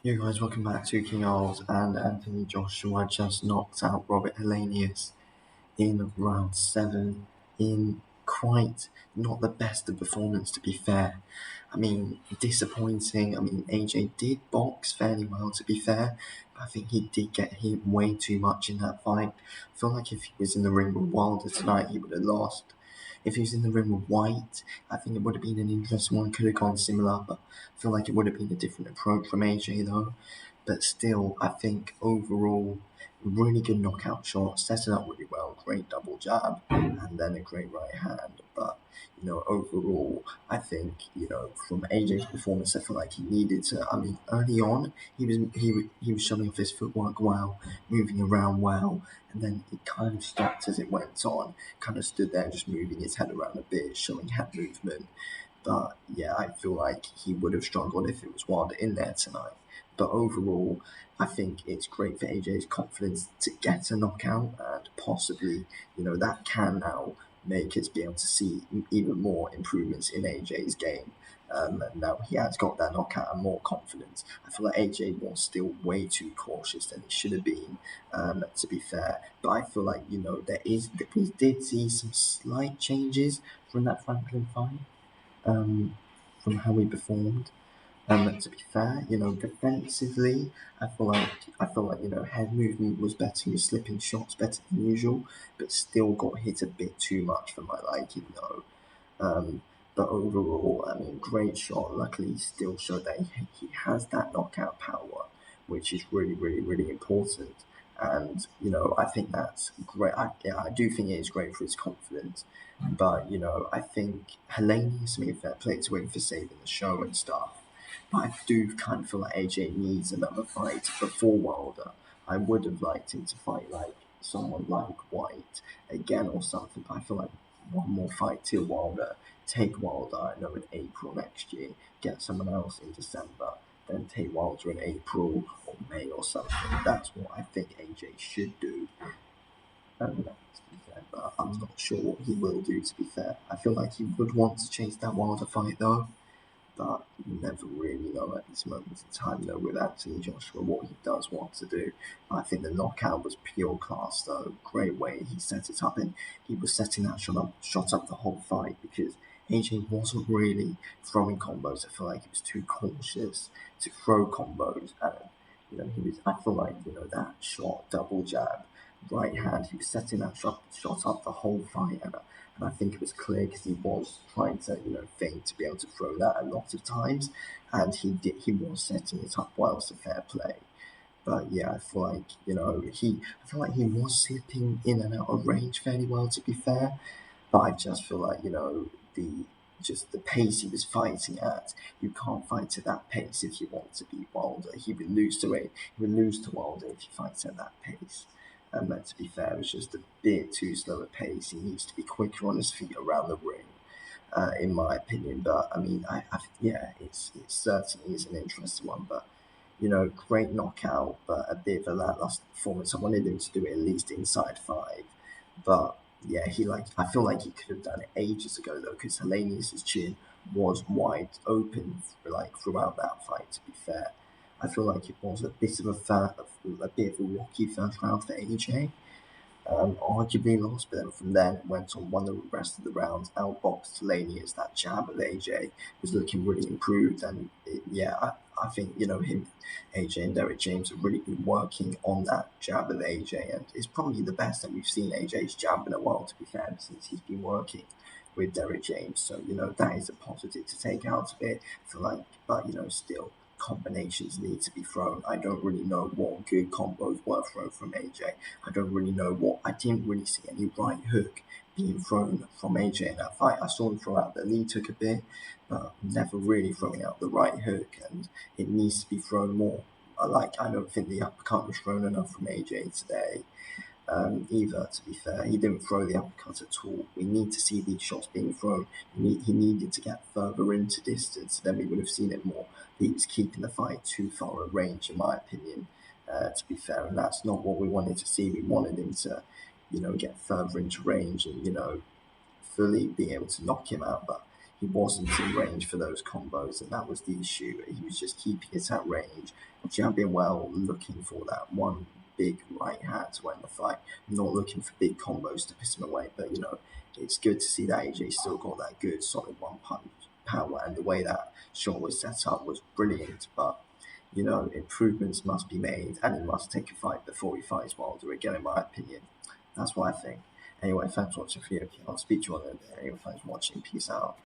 You guys, welcome back to King Old, and Anthony Joshua just knocked out Robert Helenius in round 7 in quite not the best of performance, to be fair. I mean, disappointing. I mean, AJ did box fairly well, to be fair, but I think he did get hit way too much in that fight. I feel like if he was in the ring with Wilder tonight, he would have lost. If he was in the ring with White, I think it would have been an interesting one. Could have gone similar, but I feel like it would have been a different approach from AJ though. But still, I think overall, really good knockout shot, set it up really well, great double jab, and then a great right hand. But overall, I think from AJ's performance, I feel like he needed to. I mean, early on, he was showing off his footwork well, moving around well, and then it kind of stopped as it went on. Kind of stood there, just moving his head around a bit, showing head movement. But yeah, I feel like he would have struggled if it was Wilder in there tonight. But overall, I think it's great for AJ's confidence to get a knockout, and possibly, that can now make us be able to see even more improvements in AJ's game. Now he has got that knockout and more confidence. I feel like AJ was still way too cautious than he should have been, to be fair. But I feel like, we did see some slight changes from that Franklin fight, um, from how he performed. To be fair, defensively, I feel like head movement was better. He was slipping shots better than usual, but still got hit a bit too much for my liking though. But overall, I mean, great shot. Luckily, he still showed that he has that knockout power, which is really, really, really important. And I think that's great. I do think it is great for his confidence. But I think Helenius made fair play to him for saving the show and stuff. But I do kind of feel like AJ needs another fight before Wilder. I would have liked him to fight like someone like White again or something. But I feel like one more fight till Wilder, take Wilder, I know, in April next year, get someone else in December, then take Wilder in April or May or something. That's what I think AJ should do. To be fair, but I'm not sure what he will do, to be fair. I feel like he would want to chase that Wilder fight though, but you never really know at this moment in time, though, with Anthony Joshua, what he does want to do. I think the knockout was pure class, though. Great way he set it up, and he was setting that shot up the whole fight because AJ wasn't really throwing combos. I feel like he was too cautious to throw combos, and he was. I feel like that shot, double jab, right hand. He was setting that shot up the whole fight, and I think it was clear because he was trying to, think to be able to throw that a lot of times, and he was setting it up well, so fair play. But yeah, I feel like he was slipping in and out of range fairly well, to be fair. But I just feel like the pace he was fighting at, you can't fight at that pace if you want to beat Wilder. He would lose to it. He would lose to Wilder if he fights at that pace. And to be fair, it's just a bit too slow a pace. He needs to be quicker on his feet around the ring, in my opinion. But I mean, yeah, it certainly is an interesting one. But great knockout, but a bit of a lackluster performance. I wanted him to do it at least inside 5, but yeah, I feel like he could have done it ages ago though, because Helenius's chin was wide open throughout that fight. To be fair, I feel like it was a bit of a rocky first round for AJ. Arguably lost, but then from then went on, won the rest of the rounds, outboxed Delaney as that jab of AJ was looking really improved. And I think, him, AJ, and Derek James have really been working on that jab of AJ, and it's probably the best that we've seen AJ's jab in a while, to be fair, since he's been working with Derek James. So, that is a positive to take out of it. I feel like, but, still combinations need to be thrown. I don't really know what good combos were thrown from AJ. I didn't really see any right hook being thrown from AJ in that fight. I saw him throw out the lead hook a bit, but never really throwing out the right hook, and it needs to be thrown more. I don't think the uppercut was thrown enough from AJ today. Either, to be fair. He didn't throw the uppercut at all. We need to see these shots being thrown. He needed to get further into distance, then we would have seen it more. He was keeping the fight too far at range, in my opinion, to be fair, and that's not what we wanted to see. We wanted him to, get further into range and, fully be able to knock him out, but he wasn't in range for those combos, and that was the issue. He was just keeping it at range, jabbing well, looking for that one big right hand to end the fight, not looking for big combos to piss him away. But it's good to see that AJ still got that good solid one punch power, and the way that shot was set up was brilliant. But improvements must be made, and he must take a fight before he fights Wilder again, in my opinion. That's what I think. Anyway, thanks for watching the video. I'll speak to you on the day. Anyway, thanks for watching. Peace out.